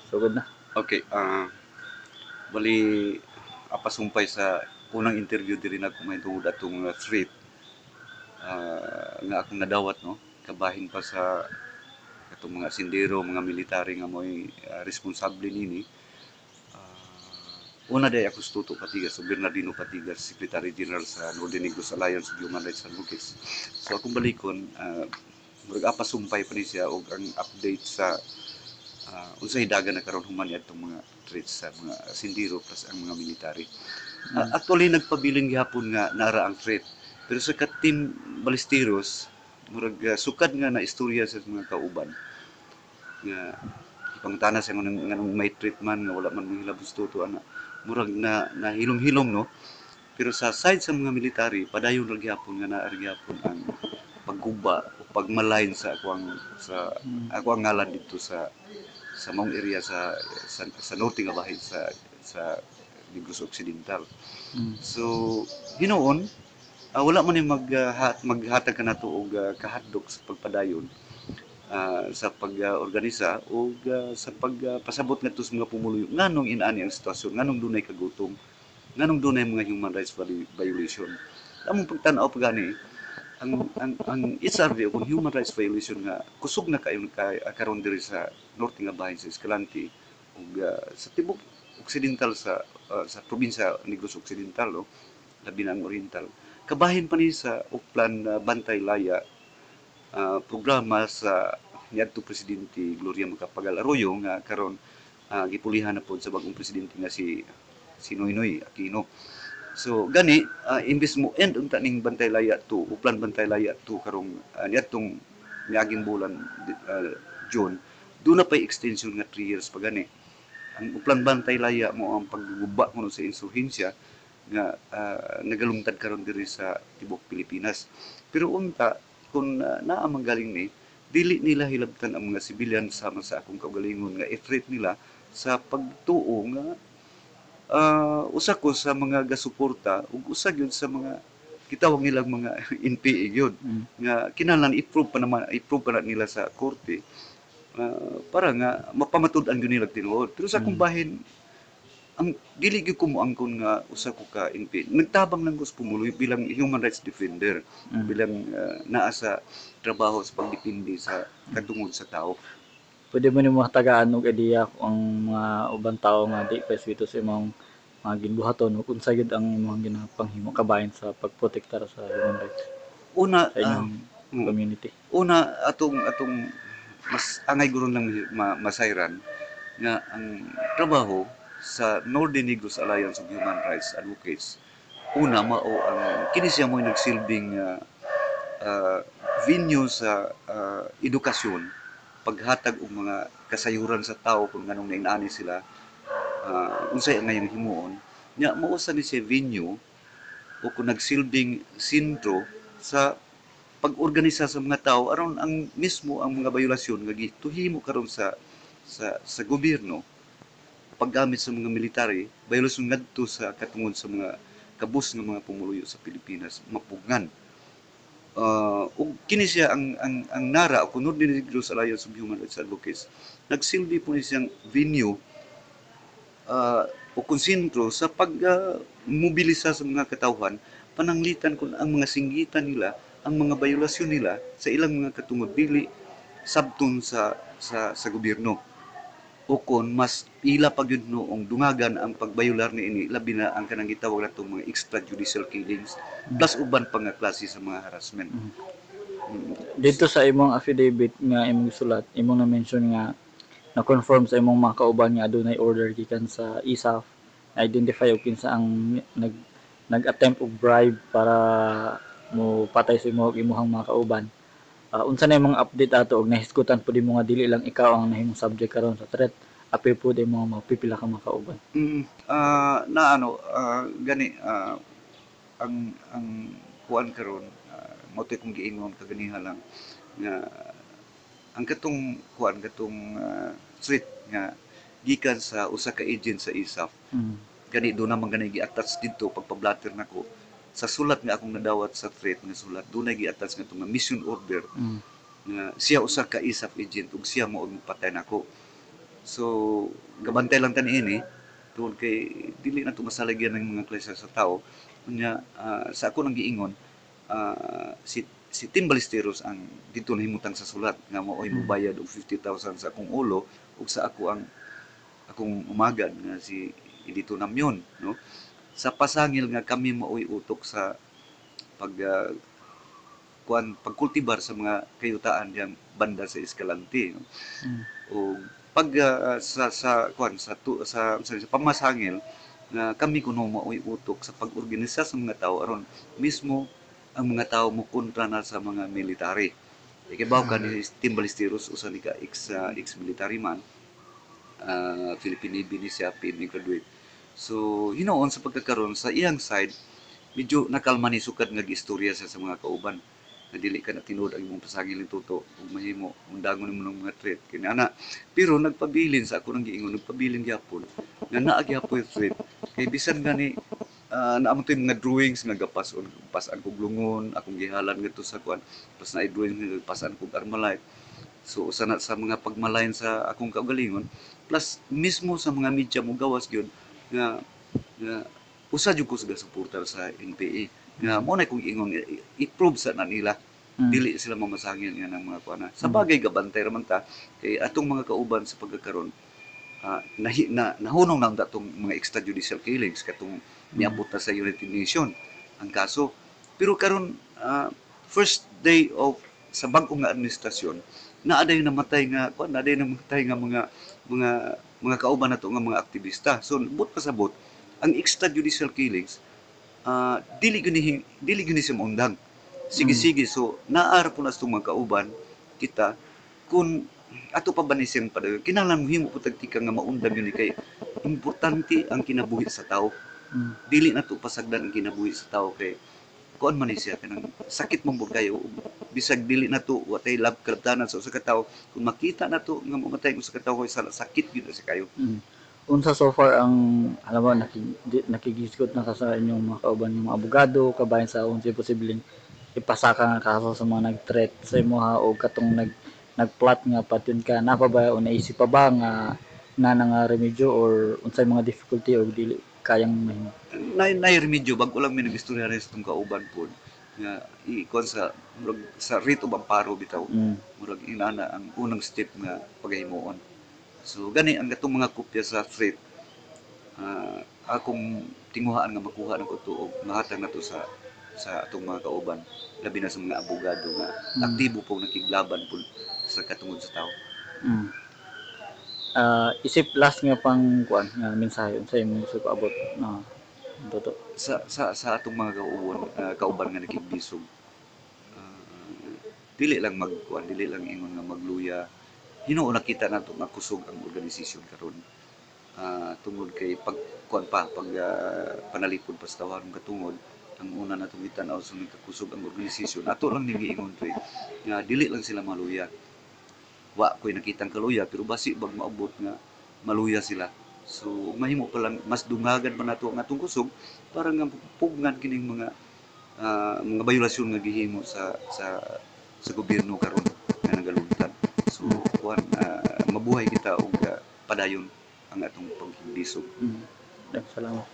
Sugod na. Okay, bali apasumpay sa unang interview diri na kung may tungod atong threat nga akong nadawat no kabahin pa sa katong mga sindero, mga military nga mo'y responsable nini. Una day ako Tuto Patigas, so Bernardino Patigas, Secretary General sa Northern Negros Alliance of Human Rights Advocates. So akong balikon, murag apasumpay pa ni siya og ang update sa unsay dagan na karon human atong mga threats sa mga sindiro plus ang mga military. Mm. Actually nagpabiling gihapon nga nara ang threat. Pero sa ka-team Balisteros, murag sukad nga na istorya sa mga kauban nga ipangutana sa nganong may treatment nga wala man mahilabos tuto ana murag na nahilom-hilom no. Pero sa side sa mga military padayon ra gyapon nga naa ra gyapon ang pagguba o pagmalain Mm. sa ako ang ngalan dito sa maong area sa norte nga bahin sa Negros Occidental. Mm. So hinuon wala man ni maghatag ka nato og kahadlok sa pagpadayon sa pag-organisa o sa pagpasabot ngadto sa mga pumuluyo nganong inaani ang sitwasyon nganong dunay kagutom nganong dunay mga human rights violation among pagtan-aw pagani ang SRV o human rights violation nga kusog na kayo karon diri sa norte nga bahin sa Escalante ug sa tibok occidental sa probinsya Negros Occidental no labi na ang oriental kabahin pa ni sa Uplan Bantay Laya programa sa niadto presidente Gloria Macapagal Arroyo nga karon gipulihan na pod sa bagong presidente nga si Noynoy Aquino. So gani imbes mo end unta ning Bantay Laya 2, Uplan Bantay Laya 2 karong niadtong miaging bulan June, doon na pa'y extension nga 3 years pa gani. Ang Uplan Bantay Laya mo ang pagguba mo sa insurhensya nga nagalungtad karon diri sa tibok Pilipinas. Pero unta kung naa manggaling ni dili nila hilabtan ang mga sibilyan sama sa akong kaugalingon nga i-treat nila sa pagtuo nga usa ko sa mga gasuporta ug usa gyud sa mga gitawag nilang mga NPA gyud Mm. nga kinahanglan i-prove pa na nila sa korte para nga mapamatud-an gyud nila tinuod. Pero sa akong Mm. bahin ang dili gyud ko moangkon nga usa ko ka NPA. Nagtabang lang ko sa pumuloy bilang human rights defender, Mm. bilang naa sa trabaho sa pagdepende sa katungod sa tao. Pwede mo nimo hatagaan og ideya kung ang mga ubang tawo nga di respeto sa imong mga ginbuhaton ug unsa gyud ang imong ginapanghimo kabahin sa pagprotektar sa human rights Una, sa inyong mm, community. una atong mas angay guro lang masayran nga ang trabaho sa Northern Negros Alliance of Human Rights Advocates una mao ang kini siya mo nagsilbing ah, venue sa edukasyon paghatag og mga kasayuran sa tao kung nganong nainani sila unsay ang ngayong himuon nya mao sa ni siya venue o kung nagsilbing sentro sa pag-organisa sa mga tao aron ang mismo ang mga bayulasyon nga gituhimo karon sa gobyerno paggamit sa mga military bayulasyon ngadto sa katungod sa mga kabus nga mga pumuluyo sa Pilipinas mapugnan ug kini siya ang NARA o Northern Negros Alliance of Human Rights Advocates nagsilbi po ni siyang venue o konsentro sa pag-mobilisa sa mga katawhan pananglitan kung ang mga singgitan nila ang mga bayulasyon nila sa ilang mga katungod dili sabton sa gobyerno o kon mas ila pa gyud noong dungagan ang pagbayular niini labi na ang kanang gitawag natong mga extrajudicial killings Mm. plus uban pa nga klase sa mga harassment. Mm. Mm. Dito sa imong affidavit nga imong sulat, imong na-mention nga na-confirm sa imong mga kauban nga adunay order gikan sa ISAF na identify og kinsa ang nag nag-attempt og bribe para mo patay sa imo ug imong mga kauban. Unsa na imong update ato og nahisgutan pud mo nga dili lang ikaw ang nahimong subject karon sa threat, apil pud mo mapipila ka mga kauban. Na ano gani ang kuan karon mao tay kong giingon kaganiha lang nga ang katong kuan katong threat nga gikan sa usa ka agent sa ISAF Mm. gani do naman gani gi-attach dito pagpa-blatter nako sa sulat nga akong nadawat sa threat nga sulat dunay gi-attach nga nga mission order Mm. nga siya usa ka ISAF agent ug siya mao ang patay nako. So gabantay lang tani ini tungod kay dili na to masalagyan ng mga klase sa tao. Unya sa ako nang giingon, si Tim Ballesteros ang dito nahimutang sa sulat nga mao'y mobayad og 50,000 sa akong ulo ug sa ako ang akong umagad nga si Edito Namyon, no? Sa pasangil nga kami mao'y utok sa pag pagkultibar sa mga kayutaan diyang banda sa Escalante, no? Mm. O pag sa pamasangil nga kami kuno mao'y utok sa pag-organisa sa mga tao aron mismo ang mga tao mo kontra na sa mga military. Ikibaw ka ni Tim Ballesteros usa ni ka ex-military man, Philippine Navy ni siya graduate. So hinuon sa pagkakaroon sa iyang side medyo nakalma ni sukad nga giistorya sa mga kauban na dili ka na tinuod ang imong pasangil ni Toto ug mahimo undangon mo ng mga threat kini ana pero nagpabilin sa ako nang giingon nagpabilin gyapon nga naa gyapon yung threat kay bisan gani naamo to yung mga drawings nga gapason pasan kog lungon akong gihalan ngadto sa kuan pas na drawing nga pasan kog Armalite. So usa na sa mga pagmalayan sa akong kaugalingon plus mismo sa mga media mo gawas gyud nga usa jud ko sa suportar sa NPA nga mo na kong ingon i-prove sa na nila dili sila mamasangil nga ng mga kuana sa bagay gabantay ra man ta kay atong mga kauban sa pagkakaron nahunong na datong mga extrajudicial killings katong niabot na sa United Nations ang kaso pero karon first day of sa bag-o nga administrasyon naaday namatay nga kuan naaday namatay nga mga mga kauban nato nga mga aktivista so but pasabot ang extrajudicial killings dili gini siya maundang. Sige-sige so naara po na sa mga kauban kita kung ato pa banisin pa dayon kinahanglan mohimo pud tagtika nga maundang yun kay importante ang kinabuhi sa tao. Dili na to pasagdan ang kinabuhi sa tao kay kuan man ni siya kanang sakit man pud kayo bisag dili na to watay love kalabtanan sa usa ka tawo kung makita na to nga mamatay usa ka tawo sakit gyud sa kayo. Unsa so far ang alam mo nakigisgot na ka sa inyong mga kauban yung mga abogado kabayan sa unsay posibleng ipasaka nga kaso sa mga nag-threat sa imuha o katong nagplot nga patyon ka na pa ba o naisip pa ba nga nga remedyo or unsay mga difficulty o dili kayang mahimo? Na remedyo bago lang may nagistorya rin sa itong kauban po nga ikon sa writ of amparo bitaw murag inana ang unang step nga paghimuon so gani ang gatong mga kopya sa threat akong tinguhaan nga makuha ng kutuog mahatag na to sa atong mga kauban labi na sa mga abogado nga aktibo po nakiglaban po sa katungod sa tao. Isip last nga pang kuan nga mensahe unsay imong gusto paabot na toto sa atong mga kauban nga nakigbisog dili lang dili lang ingon nga magluya hinuon nakita nato nga kusog ang organisasyon karon tungod kay pag panalipod pa sa tawharon katungod ang una natong gitan-aw sa nagkakusog ang organisasyon ato lang ni giingon pre nga dili lang sila maluya wa ko'y nakitang kaluya pero basi bag maabot nga maluya sila so mahimo pa lang mas dungagan pa nato ang atong kusog para nga pugnan kining mga bayulasyon nga gihimo sa gobyerno karon nga nagalungtad so kuan mabuhay kita og padayon ang atong pagbisog. Salamat.